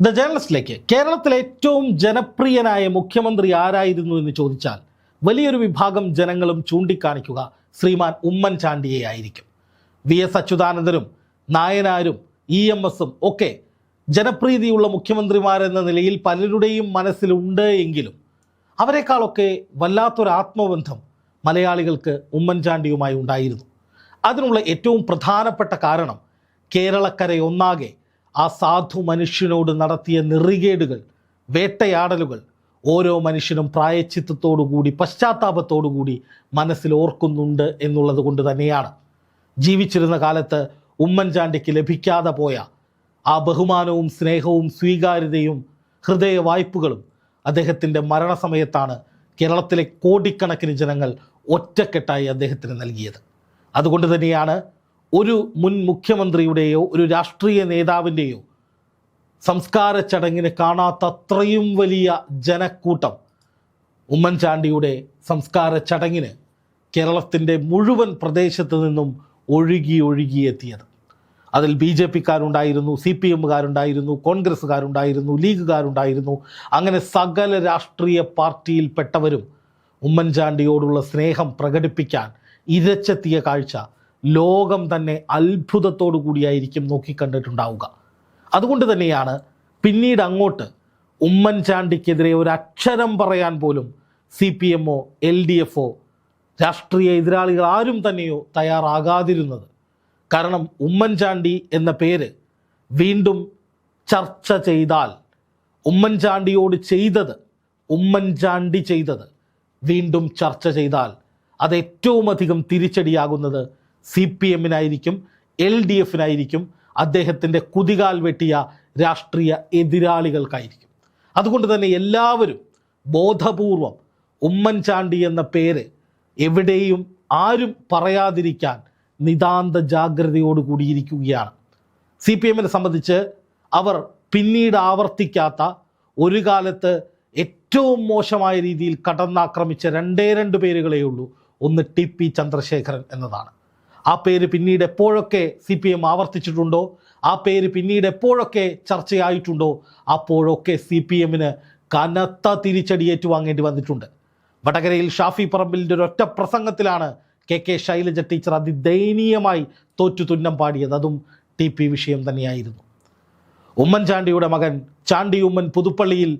The ജേർണലിസ്റ്റിലേക്ക് കേരളത്തിലെ ഏറ്റവും ജനപ്രിയനായ മുഖ്യമന്ത്രി ആരായിരുന്നു എന്ന് ചോദിച്ചാൽ വലിയൊരു വിഭാഗം ജനങ്ങളും ചൂണ്ടിക്കാണിക്കുക ശ്രീമാൻ ഉമ്മൻചാണ്ടിയെ ആയിരിക്കും. വി.എസ്. അച്യുതാനന്ദനും നായനാരും EMSും ഒക്കെ ജനപ്രീതിയുള്ള മുഖ്യമന്ത്രിമാരെന്ന നിലയിൽ പലരുടെയും മനസ്സിലുണ്ട് എങ്കിലും അവരെക്കാളൊക്കെ വല്ലാത്തൊരു ആത്മബന്ധം മലയാളികൾക്ക് ഉമ്മൻചാണ്ടിയുമായി ഉണ്ടായിരുന്നു. അതിനുള്ള ഏറ്റവും പ്രധാനപ്പെട്ട കാരണം കേരളക്കരയൊന്നാകെ ആ സാധു മനുഷ്യനോട് നടത്തിയ നെറികേടുകൾ, വേട്ടയാടലുകൾ ഓരോ മനുഷ്യനും പ്രായച്ചിത്തത്തോടുകൂടി പശ്ചാത്താപത്തോടുകൂടി മനസ്സിൽ ഓർക്കുന്നുണ്ട് എന്നുള്ളത് കൊണ്ട് തന്നെയാണ് ജീവിച്ചിരുന്ന കാലത്ത് ഉമ്മൻചാണ്ടിക്ക് ലഭിക്കാതെ പോയ ആ ബഹുമാനവും സ്നേഹവും സ്വീകാര്യതയും ഹൃദയ വായ്പകളും അദ്ദേഹത്തിൻ്റെ മരണസമയത്താണ് കേരളത്തിലെ കോടിക്കണക്കിന് ജനങ്ങൾ ഒറ്റക്കെട്ടായി അദ്ദേഹത്തിന് നൽകിയത്. അതുകൊണ്ട് തന്നെയാണ് ഒരു മുൻ മുഖ്യമന്ത്രിയുടെയോ ഒരു രാഷ്ട്രീയ നേതാവിൻ്റെയോ സംസ്കാര ചടങ്ങിന് കാണാത്ത അത്രയും വലിയ ജനക്കൂട്ടം ഉമ്മൻചാണ്ടിയുടെ സംസ്കാര ചടങ്ങിന് കേരളത്തിൻ്റെ മുഴുവൻ പ്രദേശത്ത് നിന്നും ഒഴുകിയെത്തിയത്. അതിൽ BJPക്കാരുണ്ടായിരുന്നു, CPMകാരുണ്ടായിരുന്നു, കോൺഗ്രസ്സുകാരുണ്ടായിരുന്നു, ലീഗുകാരുണ്ടായിരുന്നു. അങ്ങനെ സകല രാഷ്ട്രീയ പാർട്ടിയിൽപ്പെട്ടവരും ഉമ്മൻചാണ്ടിയോടുള്ള സ്നേഹം പ്രകടിപ്പിക്കാൻ ഇരച്ചെത്തിയ കാഴ്ച ലോകം തന്നെ അത്ഭുതത്തോടു കൂടിയായിരിക്കും നോക്കിക്കണ്ടിട്ടുണ്ടാവുക. അതുകൊണ്ട് തന്നെയാണ് പിന്നീട് അങ്ങോട്ട് ഉമ്മൻചാണ്ടിക്കെതിരെ ഒരക്ഷരം പറയാൻ പോലും CPMോ LDFോ രാഷ്ട്രീയ എതിരാളികൾ ആരും തന്നെയോ തയ്യാറാകാതിരുന്നത്. കാരണം ഉമ്മൻചാണ്ടി എന്ന പേര് വീണ്ടും ചർച്ച ചെയ്താൽ ഉമ്മൻചാണ്ടിയോട് ഉമ്മൻചാണ്ടി ചെയ്തത് വീണ്ടും ചർച്ച ചെയ്താൽ അത് ഏറ്റവും അധികം തിരിച്ചടിയാകുന്നത് CPMനായിരിക്കും, LDFനായിരിക്കും, അദ്ദേഹത്തിൻ്റെ കുതികാൽ വെട്ടിയ രാഷ്ട്രീയ എതിരാളികൾക്കായിരിക്കും. അതുകൊണ്ട് തന്നെ എല്ലാവരും ബോധപൂർവം ഉമ്മൻചാണ്ടി എന്ന പേര് എവിടെയും ആരും പറയാതിരിക്കാൻ നിതാന്ത ജാഗ്രതയോടുകൂടിയിരിക്കുകയാണ്. CPMനെ സംബന്ധിച്ച് അവർ പിന്നീട് ആവർത്തിക്കാത്ത, ഒരു കാലത്ത് ഏറ്റവും മോശമായ രീതിയിൽ കടന്നാക്രമിച്ച രണ്ട് പേരുകളേ ഉള്ളൂ. ഒന്ന് TP ചന്ദ്രശേഖരൻ എന്നതാണ്. ആ പേര് പിന്നീട് എപ്പോഴൊക്കെ CPM ആവർത്തിച്ചിട്ടുണ്ടോ, ആ പേര് പിന്നീട് എപ്പോഴൊക്കെ ചർച്ചയായിട്ടുണ്ടോ, അപ്പോഴൊക്കെ CPMന് കനത്ത തിരിച്ചടി ഏറ്റുവാങ്ങേണ്ടി വന്നിട്ടുണ്ട്. വടകരയിൽ ഷാഫി പറമ്പിലിൻ്റെ ഒരൊറ്റ പ്രസംഗത്തിലാണ് KK ശൈലജ ടീച്ചർ അതിദയനീയമായി തോറ്റു തുന്നം പാടിയത്. അതും TP വിഷയം തന്നെയായിരുന്നു. ഉമ്മൻചാണ്ടിയുടെ മകൻ ചാണ്ടി ഉമ്മൻ പുതുപ്പള്ളിയിൽ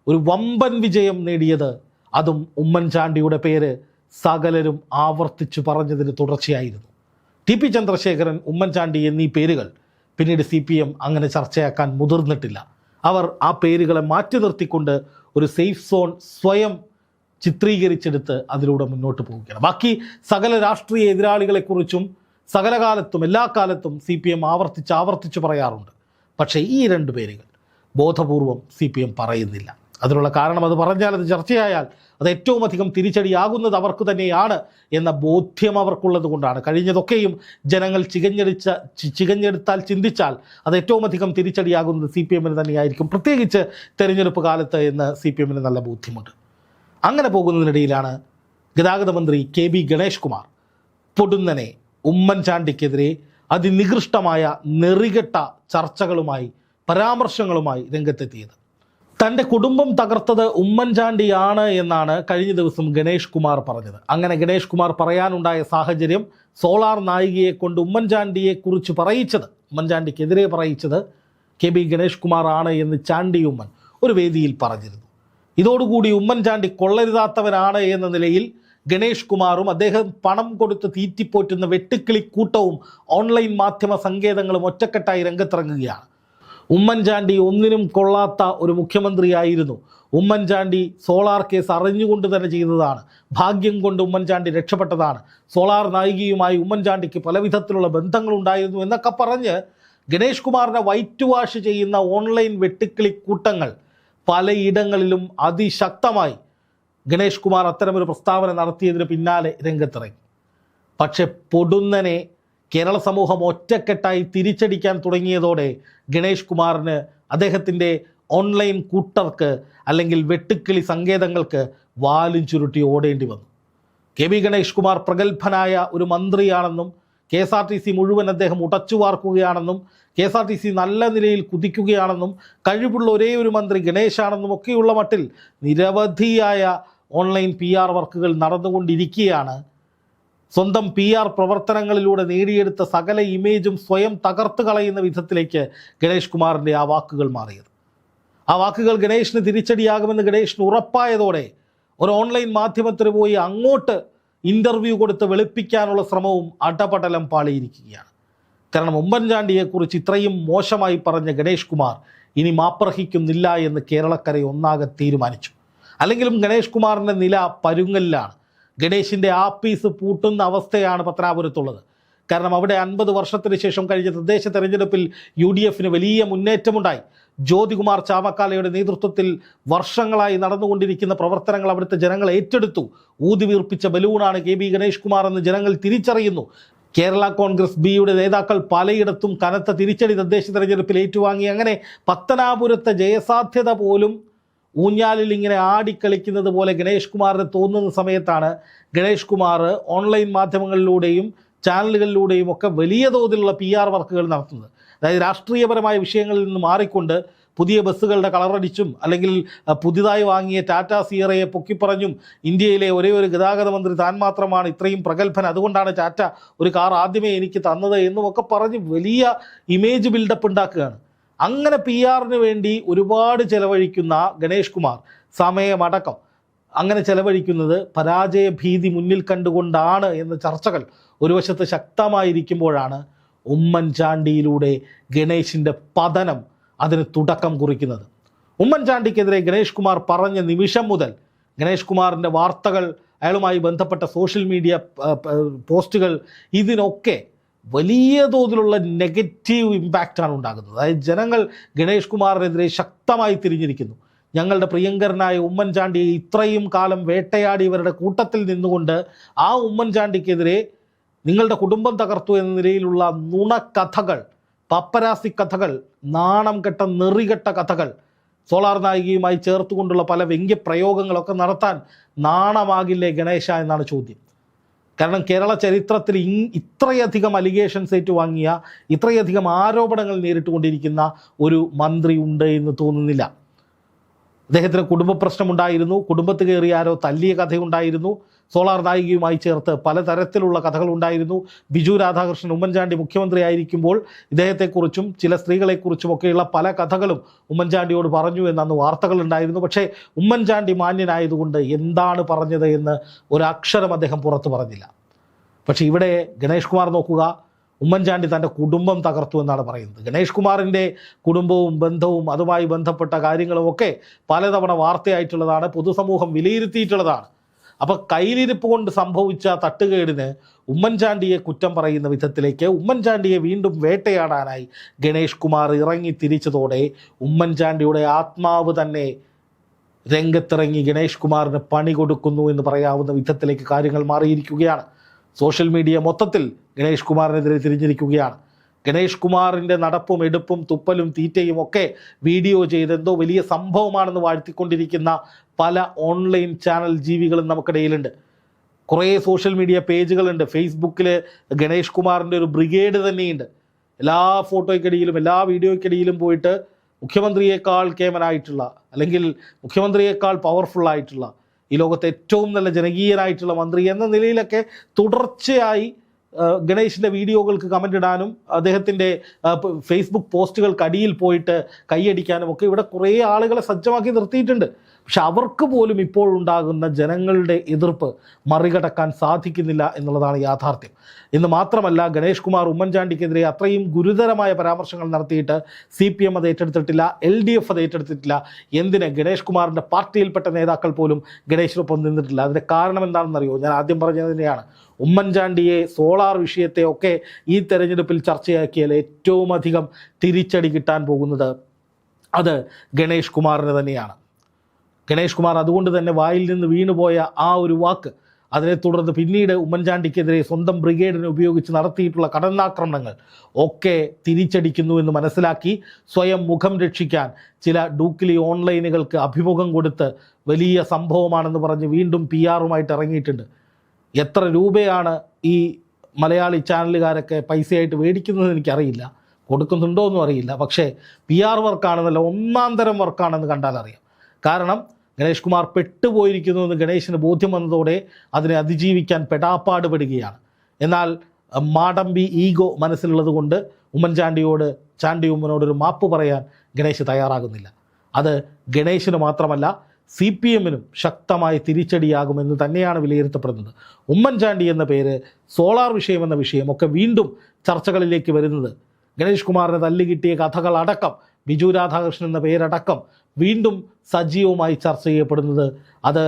ഒരു വമ്പൻ വിജയം നേടിയത് അതും ഉമ്മൻചാണ്ടിയുടെ പേര് സകലരും ആവർത്തിച്ചു പറഞ്ഞതിന് തുടർച്ചയായിരുന്നു. TP ചന്ദ്രശേഖരൻ, ഉമ്മൻചാണ്ടി എന്നീ പേരുകൾ പിന്നീട് CPM അങ്ങനെ ചർച്ചയാക്കാൻ മുതിർന്നിട്ടില്ല. അവർ ആ പേരുകളെ മാറ്റി നിർത്തിക്കൊണ്ട് ഒരു സേഫ് സോൺ സ്വയം ചിത്രീകരിച്ചെടുത്ത് അതിലൂടെ മുന്നോട്ട് പോവുകയാണ്. ബാക്കി സകല രാഷ്ട്രീയ എതിരാളികളെക്കുറിച്ചും സകല കാലത്തും എല്ലാ കാലത്തും CPM ആവർത്തിച്ച് പറയാറുണ്ട്. പക്ഷേ ഈ രണ്ട് പേരുകൾ ബോധപൂർവം CPM പറയുന്നില്ല. അതിനുള്ള കാരണം അത് പറഞ്ഞാൽ, അത് ചർച്ചയായാൽ അത് ഏറ്റവും അധികം തിരിച്ചടിയാകുന്നത് അവർക്ക് തന്നെയാണ് എന്ന ബോധ്യം അവർക്കുള്ളത് കൊണ്ടാണ്. കഴിഞ്ഞതൊക്കെയും ജനങ്ങൾ ചികഞ്ഞെടുത്താൽ ചിന്തിച്ചാൽ അത് ഏറ്റവും അധികം തിരിച്ചടിയാകുന്നത് CPMന് തന്നെയായിരിക്കും, പ്രത്യേകിച്ച് തെരഞ്ഞെടുപ്പ് കാലത്ത് എന്ന് CPMന് നല്ല ബോധ്യമുണ്ട്. അങ്ങനെ പോകുന്നതിനിടയിലാണ് ഗതാഗത മന്ത്രി KB ഗണേഷ് കുമാർ പൊടുന്നനെ ഉമ്മൻചാണ്ടിക്കെതിരെ അതിനികൃഷ്ടമായ നെറികെട്ട ചർച്ചകളുമായി, പരാമർശങ്ങളുമായി രംഗത്തെത്തിയത്. തൻ്റെ കുടുംബം തകർത്തത് ഉമ്മൻചാണ്ടിയാണ് എന്നാണ് കഴിഞ്ഞ ദിവസം ഗണേഷ് കുമാർ പറഞ്ഞത്. അങ്ങനെ ഗണേഷ് കുമാർ പറയാനുണ്ടായ സാഹചര്യം, സോളാർ നായികയെ കൊണ്ട് ഉമ്മൻചാണ്ടിയെക്കുറിച്ച് ഉമ്മൻചാണ്ടിക്കെതിരെ പറയിച്ചത് KB ഗണേഷ് കുമാർ ആണ് എന്ന് ചാണ്ടി ഉമ്മൻ ഒരു വേദിയിൽ പറഞ്ഞിരുന്നു. ഇതോടുകൂടി ഉമ്മൻചാണ്ടി കൊള്ളരുതാത്തവനാണ് എന്ന നിലയിൽ ഗണേഷ് കുമാറും അദ്ദേഹം പണം കൊടുത്ത് തീറ്റിപ്പോറ്റുന്ന വെട്ടുക്കിളിക്കൂട്ടവും ഓൺലൈൻ മാധ്യമ സങ്കേതങ്ങളും ഒറ്റക്കെട്ടായി രംഗത്തിറങ്ങുകയാണ്. ഉമ്മൻചാണ്ടി ഒന്നിനും കൊള്ളാത്ത ഒരു മുഖ്യമന്ത്രിയായിരുന്നു. ഉമ്മൻചാണ്ടി സോളാർ കേസ് അറിഞ്ഞുകൊണ്ട് തന്നെ ചെയ്തതാണ്. ഭാഗ്യം കൊണ്ട് ഉമ്മൻചാണ്ടി രക്ഷപ്പെട്ടതാണ്. സോളാർ നായികയുമായി ഉമ്മൻചാണ്ടിക്ക് പല വിധത്തിലുള്ള ബന്ധങ്ങളുണ്ടായിരുന്നു എന്നൊക്കെ പറഞ്ഞ് ഗണേഷ് കുമാറിനെ വൈറ്റ് വാഷ് ചെയ്യുന്ന ഓൺലൈൻ വെട്ടുക്കിളിക്കൂട്ടങ്ങൾ പലയിടങ്ങളിലും അതിശക്തമായി ഗണേഷ് കുമാർ അത്തരമൊരു പ്രസ്താവന നടത്തിയതിന് പിന്നാലെ രംഗത്തിറങ്ങി. പക്ഷെ പൊടുന്നനെ കേരള സമൂഹം ഒറ്റക്കെട്ടായി തിരിച്ചടിക്കാൻ തുടങ്ങിയതോടെ ഗണേഷ് കുമാറിന് അദ്ദേഹത്തിൻ്റെ ഓൺലൈൻ കൂട്ടർക്ക് അല്ലെങ്കിൽ വെട്ടുക്കിളി സങ്കേതങ്ങൾക്ക് വാലും ചുരുട്ടി ഓടേണ്ടി വന്നു. KB ഗണേഷ് കുമാർ പ്രഗത്ഭനായ ഒരു മന്ത്രിയാണെന്നും KSRTC മുഴുവൻ അദ്ദേഹം ഉടച്ചു വാർക്കുകയാണെന്നും KSRTC നല്ല നിലയിൽ കുതിക്കുകയാണെന്നും കഴിവുള്ള ഒരേ ഒരു മന്ത്രി ഗണേശാണെന്നും ഒക്കെയുള്ള മട്ടിൽ നിരവധിയായ ഓൺലൈൻ PR വർക്കുകൾ നടന്നുകൊണ്ടിരിക്കുകയാണ്. സ്വന്തം PR പ്രവർത്തനങ്ങളിലൂടെ നേടിയെടുത്ത സകല ഇമേജും സ്വയം തകർത്ത് കളയുന്ന വിധത്തിലേക്ക് ഗണേഷ് കുമാറിൻ്റെ ആ വാക്കുകൾ മാറിയത്. ആ വാക്കുകൾ ഗണേഷിന് തിരിച്ചടിയാകുമെന്ന് ഗണേഷിന് ഉറപ്പായതോടെ ഒരു ഓൺലൈൻ മാധ്യമത്തിന് പോയി അങ്ങോട്ട് ഇൻ്റർവ്യൂ കൊടുത്ത് വെളുപ്പിക്കാനുള്ള ശ്രമവും അടപടലം പാളിയിരിക്കുകയാണ്. കാരണം ഉമ്മൻചാണ്ടിയെക്കുറിച്ച് ഇത്രയും മോശമായി പറഞ്ഞ ഗണേഷ് കുമാർ ഇനി മാപ്പർഹിക്കുന്നില്ല എന്ന് കേരളക്കര ഒന്നാകെ തീരുമാനിച്ചു. അല്ലെങ്കിലും ഗണേഷ് കുമാറിൻ്റെ നില പരുങ്ങലിലാണ്. ഗണേഷിൻ്റെ ആപ്പീസ് പൂട്ടുന്ന അവസ്ഥയാണ് പത്തനാപുരത്തുള്ളത്. കാരണം അവിടെ 50 വർഷത്തിന് ശേഷം കഴിഞ്ഞ തദ്ദേശ തെരഞ്ഞെടുപ്പിൽ UDFന് വലിയ മുന്നേറ്റമുണ്ടായി. ജ്യോതികുമാർ ചാമക്കാലയുടെ നേതൃത്വത്തിൽ വർഷങ്ങളായി നടന്നുകൊണ്ടിരിക്കുന്ന പ്രവർത്തനങ്ങൾ അവിടുത്തെ ജനങ്ങൾ ഏറ്റെടുത്തു. ഊതിവീർപ്പിച്ച ബലൂണാണ് KB ഗണേഷ് കുമാർ എന്ന് ജനങ്ങൾ തിരിച്ചറിയുന്നു. കേരള കോൺഗ്രസ് ബിയുടെ നേതാക്കൾ പലയിടത്തും കനത്ത തിരിച്ചടി തദ്ദേശ തെരഞ്ഞെടുപ്പിൽ ഏറ്റുവാങ്ങി. അങ്ങനെ പത്തനാപുരത്തെ ജയസാധ്യത പോലും ഊഞ്ഞാലിൽ ഇങ്ങനെ ആടിക്കളിക്കുന്നത് പോലെ ഗണേഷ് കുമാറിന് തോന്നുന്ന സമയത്താണ് ഗണേഷ് കുമാർ ഓൺലൈൻ മാധ്യമങ്ങളിലൂടെയും ചാനലുകളിലൂടെയും ഒക്കെ വലിയ തോതിലുള്ള PR വർക്കുകൾ നടത്തുന്നത്. അതായത് രാഷ്ട്രീയപരമായ വിഷയങ്ങളിൽ നിന്ന് മാറിക്കൊണ്ട് പുതിയ ബസ്സുകളുടെ കളറടിച്ചും അല്ലെങ്കിൽ പുതിയതായി വാങ്ങിയ ടാറ്റ സിയറയെ പൊക്കിപ്പറഞ്ഞും ഇന്ത്യയിലെ ഒരേ ഒരു ഗതാഗത മന്ത്രി താൻ മാത്രമാണ് ഇത്രയും പ്രഗത്ഭൻ, അതുകൊണ്ടാണ് ടാറ്റ ഒരു കാർ ആദ്യമേ എനിക്ക് തന്നത് എന്നുമൊക്കെ പറഞ്ഞ് വലിയ ഇമേജ് ബിൽഡപ്പ് ഉണ്ടാക്കുകയാണ്. അങ്ങനെ PR-ന് വേണ്ടി ഒരുപാട് ചെലവഴിക്കുന്ന ഗണേഷ് കുമാർ സമയമടക്കം അങ്ങനെ ചെലവഴിക്കുന്നത് പരാജയ ഭീതി മുന്നിൽ കണ്ടുകൊണ്ടാണ് എന്ന ചർച്ചകൾ ഒരു വശത്ത് ശക്തമായിരിക്കുമ്പോഴാണ് ഉമ്മൻചാണ്ടിയിലൂടെ ഗണേഷിൻ്റെ പതനം അതിന് തുടക്കം കുറിക്കുന്നത്. ഉമ്മൻചാണ്ടിക്കെതിരെ ഗണേഷ് കുമാർ പറഞ്ഞ നിമിഷം മുതൽ ഗണേഷ് കുമാറിൻ്റെ വാർത്തകൾ, അയാളുമായി ബന്ധപ്പെട്ട സോഷ്യൽ മീഡിയ പോസ്റ്റുകൾ, ഇതിനൊക്കെ വലിയ തോതിലുള്ള നെഗറ്റീവ് ഇമ്പാക്റ്റാണ് ഉണ്ടാകുന്നത്. അതായത് ജനങ്ങൾ ഗണേഷ് കുമാറിനെതിരെ ശക്തമായി തിരിഞ്ഞിരിക്കുന്നു. ഞങ്ങളുടെ പ്രിയങ്കരനായ ഉമ്മൻചാണ്ടിയെ ഇത്രയും കാലം വേട്ടയാടിയവരുടെ കൂട്ടത്തിൽ നിന്നുകൊണ്ട് ആ ഉമ്മൻചാണ്ടിക്കെതിരെ നിങ്ങളുടെ കുടുംബം തകർത്തു എന്ന നിലയിലുള്ള നുണക്കഥകൾ, പപ്പരാസി കഥകൾ, നാണം കെട്ട നെറികെട്ട കഥകൾ, സോളാർ നായികയുമായി ചേർത്തുകൊണ്ടുള്ള പല വ്യംഗ്യപ്രയോഗങ്ങളൊക്കെ നടത്താൻ നാണമാകില്ലേ ഗണേശ എന്നാണ് ചോദ്യം. കാരണം കേരള ചരിത്രത്തിൽ ഇത്രയധികം അലിഗേഷൻസ് ഏറ്റുവാങ്ങിയ, ഇത്രയധികം ആരോപണങ്ങൾ നേരിട്ടുകൊണ്ടിരിക്കുന്ന ഒരു മന്ത്രി ഉണ്ട് എന്ന് തോന്നുന്നില്ല. അദ്ദേഹത്തിന് കുടുംബ പ്രശ്നമുണ്ടായിരുന്നു, കുടുംബത്തിൽ കയറി ആരോ തല്ലിയ കഥയുണ്ടായിരുന്നു, സോളാർ നായികയുമായി ചേർത്ത് പലതരത്തിലുള്ള കഥകളുണ്ടായിരുന്നു. ബിജു രാധാകൃഷ്ണൻ ഉമ്മൻചാണ്ടി മുഖ്യമന്ത്രി ആയിരിക്കുമ്പോൾ ഇദ്ദേഹത്തെക്കുറിച്ചും ചില സ്ത്രീകളെക്കുറിച്ചുമൊക്കെയുള്ള പല കഥകളും ഉമ്മൻചാണ്ടിയോട് പറഞ്ഞു എന്നന്ന് വാർത്തകളുണ്ടായിരുന്നു. പക്ഷേ ഉമ്മൻചാണ്ടി മാന്യനായതുകൊണ്ട് എന്താണ് പറഞ്ഞത് എന്ന് ഒരക്ഷരം അദ്ദേഹം പുറത്തു പറഞ്ഞില്ല. പക്ഷേ ഇവിടെ ഗണേഷ് കുമാർ നോക്കുക, ഉമ്മൻചാണ്ടി തൻ്റെ കുടുംബം തകർത്തു എന്നാണ് പറയുന്നത്. ഗണേഷ് കുമാറിൻ്റെ കുടുംബവും ബന്ധവും അതുമായി ബന്ധപ്പെട്ട കാര്യങ്ങളുമൊക്കെ പലതവണ വാർത്തയായിട്ടുള്ളതാണ്, പൊതുസമൂഹം വിലയിരുത്തിയിട്ടുള്ളതാണ്. അപ്പോൾ കയ്യിലിരിപ്പ് കൊണ്ട് സംഭവിച്ച തട്ടുകേടിന് ഉമ്മൻചാണ്ടിയെ കുറ്റം പറയുന്ന വിധത്തിലേക്ക് ഉമ്മൻചാണ്ടിയെ വീണ്ടും വേട്ടയാടാനായി ഗണേഷ് കുമാർ ഇറങ്ങി തിരിച്ചതോടെ ഉമ്മൻചാണ്ടിയുടെ ആത്മാവ് തന്നെ രംഗത്തിറങ്ങി ഗണേഷ് കുമാറിന് പണി കൊടുക്കുന്നു എന്ന് പറയാവുന്ന വിധത്തിലേക്ക് കാര്യങ്ങൾ മാറിയിരിക്കുകയാണ്. സോഷ്യൽ മീഡിയ മൊത്തത്തിൽ ഗണേഷ് കുമാറിനെതിരെ തിരിഞ്ഞിരിക്കുകയാണ്. ഗണേഷ് കുമാറിൻ്റെ നടപ്പും എടുപ്പും തുപ്പലും തീറ്റയും ഒക്കെ വീഡിയോ ചെയ്ത് എന്തോ വലിയ സംഭവമാണെന്ന് വാഴ്ത്തിക്കൊണ്ടിരിക്കുന്ന പല ഓൺലൈൻ ചാനൽ ജീവികളും നമുക്കിടയിലുണ്ട്. കുറേ സോഷ്യൽ മീഡിയ പേജുകളുണ്ട്. ഫേസ്ബുക്കിൽ ഗണേഷ് കുമാറിൻ്റെ ഒരു ബ്രിഗേഡ് തന്നെയുണ്ട്. എല്ലാ ഫോട്ടോയ്ക്കിടയിലും എല്ലാ വീഡിയോയ്ക്കിടയിലും പോയിട്ട് മുഖ്യമന്ത്രിയേക്കാൾ കേമനായിട്ടുള്ള, അല്ലെങ്കിൽ മുഖ്യമന്ത്രിയേക്കാൾ പവർഫുള്ളായിട്ടുള്ള, ഈ ലോകത്തെ ഏറ്റവും നല്ല ജനകീയനായിട്ടുള്ള മന്ത്രി എന്ന നിലയിലൊക്കെ തുടർച്ചയായി ഗണേഷിൻ്റെ വീഡിയോകൾക്ക് കമൻ്റ് ഇടാനും അദ്ദേഹത്തിൻ്റെ ഫേസ്ബുക്ക് പോസ്റ്റുകൾക്ക് അടിയിൽ പോയിട്ട് കൈയടിക്കാനും ഒക്കെ ഇവിടെ കുറേ ആളുകളെ സജ്ജമാക്കി നിർത്തിയിട്ടുണ്ട്. പക്ഷെ അവർക്ക് പോലും ഇപ്പോഴുണ്ടാകുന്ന ജനങ്ങളുടെ എതിർപ്പ് മറികടക്കാൻ സാധിക്കുന്നില്ല എന്നുള്ളതാണ് യാഥാർത്ഥ്യം. എന്ന് മാത്രമല്ല, ഗണേഷ് കുമാർ ഉമ്മൻചാണ്ടിക്കെതിരെ അത്രയും ഗുരുതരമായ പരാമർശങ്ങൾ നടത്തിയിട്ട് CPM അത് ഏറ്റെടുത്തിട്ടില്ല, LDF അത് ഏറ്റെടുത്തിട്ടില്ല. എന്തിന്? ഗണേഷ് കുമാറിൻ്റെ പാർട്ടിയിൽപ്പെട്ട നേതാക്കൾ പോലും ഗണേഷിനൊപ്പം നിന്നിട്ടില്ല. അതിൻ്റെ കാരണം എന്താണെന്നറിയോ? ഞാൻ ആദ്യം പറഞ്ഞത് തന്നെയാണ്. ഉമ്മൻചാണ്ടിയെ, സോളാർ വിഷയത്തെ ഒക്കെ ഈ തെരഞ്ഞെടുപ്പിൽ ചർച്ചയാക്കിയാൽ ഏറ്റവും അധികം തിരിച്ചടി കിട്ടാൻ പോകുന്നത് അത് ഗണേഷ് കുമാറിന് തന്നെയാണ്. ഗണേഷ് കുമാർ അതുകൊണ്ട് തന്നെ വായിൽ നിന്ന് വീണുപോയ ആ ഒരു വാക്ക്, അതിനെ തുടർന്ന് പിന്നീട് ഉമ്മൻചാണ്ടിക്കെതിരെ സ്വന്തം ബ്രിഗേഡിനെ ഉപയോഗിച്ച് നടത്തിയിട്ടുള്ള കടന്നാക്രമണങ്ങൾ ഒക്കെ തിരിച്ചടിക്കുന്നു എന്ന് മനസ്സിലാക്കി സ്വയം മുഖം രക്ഷിക്കാൻ ചില ഡൂക്കിലി ഓൺലൈനുകൾക്ക് അഭിമുഖം കൊടുത്ത് വലിയ സംഭവമാണെന്ന് പറഞ്ഞ് വീണ്ടും PR-ഉമായിട്ട് ഇറങ്ങിയിട്ടുണ്ട്. എത്ര രൂപയാണ് ഈ മലയാളി ചാനലുകാരൊക്കെ പൈസയായിട്ട് മേടിക്കുന്നത് എനിക്കറിയില്ല, കൊടുക്കുന്നുണ്ടോ എന്നും അറിയില്ല. പക്ഷേ PR വർക്കാണെന്നല്ല, ഒന്നാം തരം വർക്കാണെന്ന് കണ്ടാൽ അറിയാം. കാരണം ഗണേഷ് കുമാർ പെട്ടുപോയിരിക്കുന്നുവെന്ന് ഗണേശിന് ബോധ്യം വന്നതോടെ അതിനെ അതിജീവിക്കാൻ പെടാപ്പാട് പെടുകയാണ്. എന്നാൽ മാടമ്പി ഈഗോ മനസ്സിലുള്ളത് കൊണ്ട് ഉമ്മൻചാണ്ടിയോട്, ചാണ്ടി ഉമ്മനോടൊരു മാപ്പ് പറയാൻ ഗണേശ് തയ്യാറാകുന്നില്ല. അത് ഗണേശിന് മാത്രമല്ല CPM-നും ശക്തമായി തിരിച്ചടിയാകുമെന്ന് തന്നെയാണ് വിലയിരുത്തപ്പെടുന്നത്. ഉമ്മൻചാണ്ടി എന്ന പേര്, സോളാർ വിഷയം എന്ന വിഷയം ഒക്കെ വീണ്ടും ചർച്ചകളിലേക്ക് വരുന്നത്, ഗണേഷ് കുമാറിന് തല്ലുകിട്ടിയ കഥകളടക്കം, ബിജു രാധാകൃഷ്ണൻ എന്ന പേരടക്കം വീണ്ടും സജീവമായി ചർച്ച ചെയ്യപ്പെടുന്നത്, അത്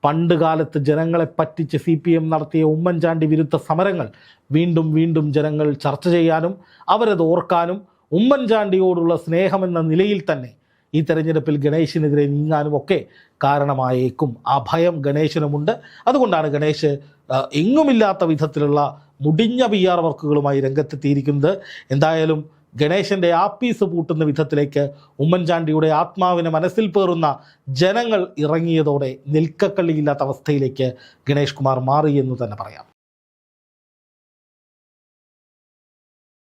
പണ്ട് കാലത്ത് ജനങ്ങളെ പറ്റിച്ച് CPM നടത്തിയ ഉമ്മൻചാണ്ടി വിരുദ്ധ സമരങ്ങൾ വീണ്ടും വീണ്ടും ജനങ്ങൾ ചർച്ച ചെയ്യാനും അവരത് ഓർക്കാനും ഉമ്മൻചാണ്ടിയോടുള്ള സ്നേഹമെന്ന നിലയിൽ തന്നെ ഈ തെരഞ്ഞെടുപ്പിൽ ഗണേശിനെതിരെ നീങ്ങാനും ഒക്കെ കാരണമായേക്കും. ആ ഭയം ഗണേശനുമുണ്ട്. അതുകൊണ്ടാണ് ഗണേശ് എങ്ങുമില്ലാത്ത വിധത്തിലുള്ള മുടിഞ്ഞ PR വർക്കുകളുമായി രംഗത്തെത്തിയിരിക്കുന്നത്. എന്തായാലും ഗണേശൻ്റെ ആപ്പീസ് പൂട്ടുന്ന വിധത്തിലേക്ക് ഉമ്മൻചാണ്ടിയുടെ ആത്മാവിനെ മനസ്സിൽ പേറുന്ന ജനങ്ങൾ ഇറങ്ങിയതോടെ നിൽക്കക്കള്ളിയില്ലാത്ത അവസ്ഥയിലേക്ക് ഗണേഷ് കുമാർ മാറിയെന്ന് തന്നെ പറയാം.